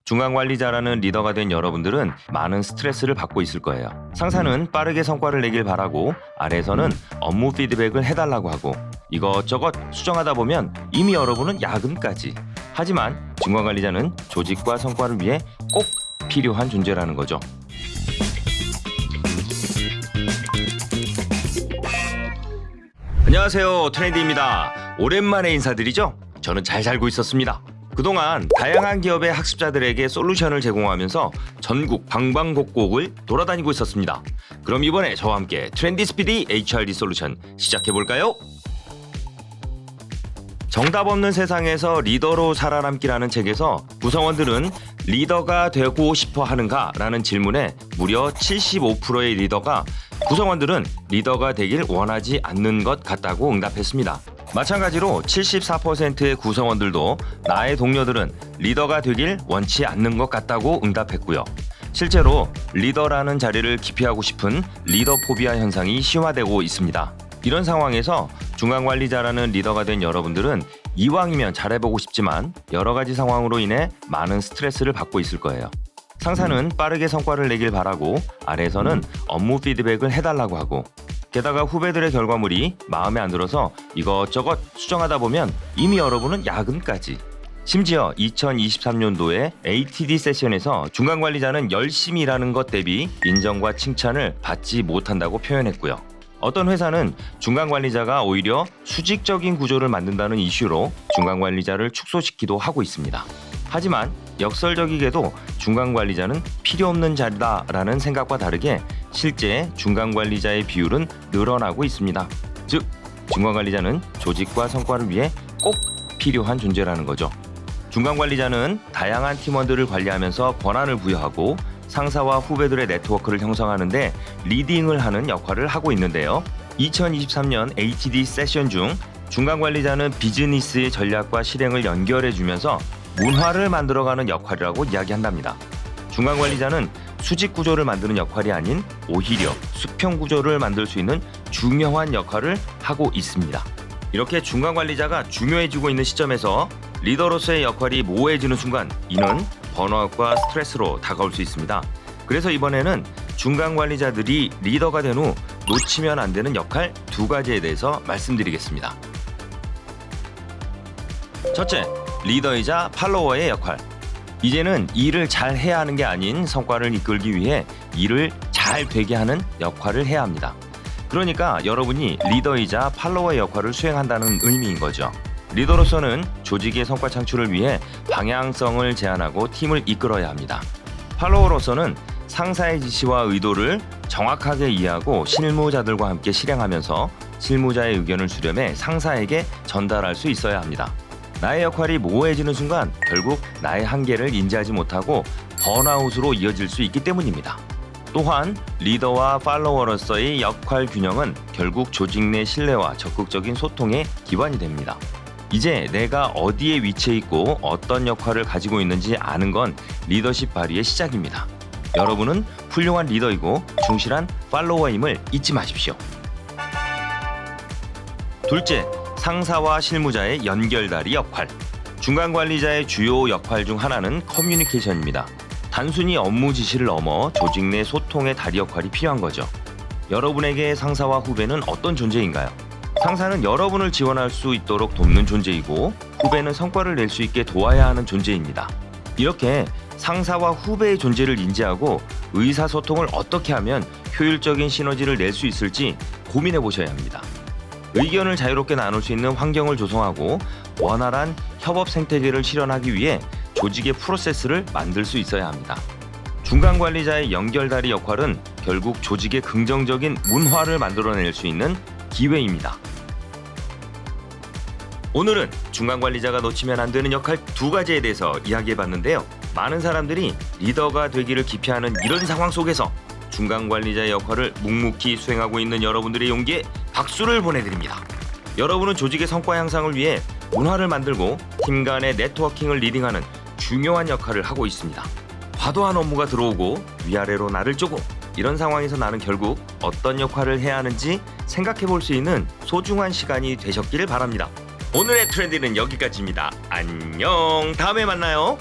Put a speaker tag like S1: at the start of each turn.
S1: 중간관리자라는 리더가 된 여러분들은 많은 스트레스를 받고 있을 거예요. 상사는 빠르게 성과를 내길 바라고 아래에서는 업무 피드백을 해달라고 하고 이것저것 수정하다 보면 이미 여러분은 야근까지. 하지만 중간관리자는 조직과 성과를 위해 꼭 필요한 존재라는 거죠. 안녕하세요, 트렌디입니다. 오랜만에 인사드리죠? 저는 잘 살고 있었습니다. 그동안 다양한 기업의 학습자들에게 솔루션을 제공하면서 전국 방방곡곡을 돌아다니고 있었습니다. 그럼 이번에 저와 함께 트렌디 스피디 HRD 솔루션 시작해볼까요? 정답 없는 세상에서 리더로 살아남기라는 책에서 구성원들은 리더가 되고 싶어 하는가? 라는 질문에 무려 75%의 리더가 구성원들은 리더가 되길 원하지 않는 것 같다고 응답했습니다. 마찬가지로 74%의 구성원들도 나의 동료들은 리더가 되길 원치 않는 것 같다고 응답했고요. 실제로 리더라는 자리를 기피하고 싶은 리더포비아 현상이 심화되고 있습니다. 이런 상황에서 중간관리자라는 리더가 된 여러분들은 이왕이면 잘해보고 싶지만 여러 가지 상황으로 인해 많은 스트레스를 받고 있을 거예요. 상사는 빠르게 성과를 내길 바라고 아래에서는 업무 피드백을 해달라고 하고 게다가 후배들의 결과물이 마음에 안 들어서 이것저것 수정하다 보면 이미 여러분은 야근까지. 심지어 2023년도에 ATD 세션에서 중간관리자는 열심히 일하는 것 대비 인정과 칭찬을 받지 못한다고 표현했고요. 어떤 회사는 중간관리자가 오히려 수직적인 구조를 만든다는 이슈로 중간관리자를 축소시키기도 하고 있습니다. 하지만 역설적이게도 중간관리자는 필요 없는 자리다라는 생각과 다르게 실제 중간관리자의 비율은 늘어나고 있습니다. 즉, 중간관리자는 조직과 성과를 위해 꼭 필요한 존재라는 거죠. 중간관리자는 다양한 팀원들을 관리하면서 권한을 부여하고 상사와 후배들의 네트워크를 형성하는 데 리딩을 하는 역할을 하고 있는데요. 2023년 ATD 세션 중 중간관리자는 비즈니스의 전략과 실행을 연결해주면서 문화를 만들어가는 역할이라고 이야기한답니다. 중간관리자는 수직 구조를 만드는 역할이 아닌 오히려 수평 구조를 만들 수 있는 중요한 역할을 하고 있습니다. 이렇게 중간관리자가 중요해지고 있는 시점에서 리더로서의 역할이 모호해지는 순간 이는 번아웃과 스트레스로 다가올 수 있습니다. 그래서 이번에는 중간관리자들이 리더가 된 후 놓치면 안 되는 역할 두 가지에 대해서 말씀드리겠습니다. 첫째, 리더이자 팔로워의 역할. 이제는 일을 잘 해야 하는 게 아닌 성과를 이끌기 위해 일을 잘 되게 하는 역할을 해야 합니다. 그러니까 여러분이 리더이자 팔로워의 역할을 수행한다는 의미인 거죠. 리더로서는 조직의 성과 창출을 위해 방향성을 제안하고 팀을 이끌어야 합니다. 팔로워로서는 상사의 지시와 의도를 정확하게 이해하고 실무자들과 함께 실행하면서 실무자의 의견을 수렴해 상사에게 전달할 수 있어야 합니다. 나의 역할이 모호해지는 순간 결국 나의 한계를 인지하지 못하고 번아웃으로 이어질 수 있기 때문입니다. 또한 리더와 팔로워로서의 역할 균형은 결국 조직 내 신뢰와 적극적인 소통의 기반이 됩니다. 이제 내가 어디에 위치해 있고 어떤 역할을 가지고 있는지 아는 건 리더십 발휘의 시작입니다. 여러분은 훌륭한 리더이고 충실한 팔로워임을 잊지 마십시오. 둘째, 상사와 실무자의 연결다리 역할. 중간관리자의 주요 역할 중 하나는 커뮤니케이션입니다. 단순히 업무 지시를 넘어 조직 내 소통의 다리 역할이 필요한 거죠. 여러분에게 상사와 후배는 어떤 존재인가요? 상사는 여러분을 지원할 수 있도록 돕는 존재이고 후배는 성과를 낼 수 있게 도와야 하는 존재입니다. 이렇게 상사와 후배의 존재를 인지하고 의사소통을 어떻게 하면 효율적인 시너지를 낼 수 있을지 고민해 보셔야 합니다. 의견을 자유롭게 나눌 수 있는 환경을 조성하고 원활한 협업 생태계를 실현하기 위해 조직의 프로세스를 만들 수 있어야 합니다. 중간관리자의 연결다리 역할은 결국 조직의 긍정적인 문화를 만들어낼 수 있는 기회입니다. 오늘은 중간관리자가 놓치면 안 되는 역할 두 가지에 대해서 이야기해봤는데요. 많은 사람들이 리더가 되기를 기피하는 이런 상황 속에서 중간관리자의 역할을 묵묵히 수행하고 있는 여러분들의 용기에 박수를 보내드립니다. 여러분은 조직의 성과 향상을 위해 문화를 만들고 팀 간의 네트워킹을 리딩하는 중요한 역할을 하고 있습니다. 과도한 업무가 들어오고 위아래로 나를 쪼고 이런 상황에서 나는 결국 어떤 역할을 해야 하는지 생각해 볼 수 있는 소중한 시간이 되셨기를 바랍니다. 오늘의 트렌드는 여기까지입니다. 안녕, 다음에 만나요.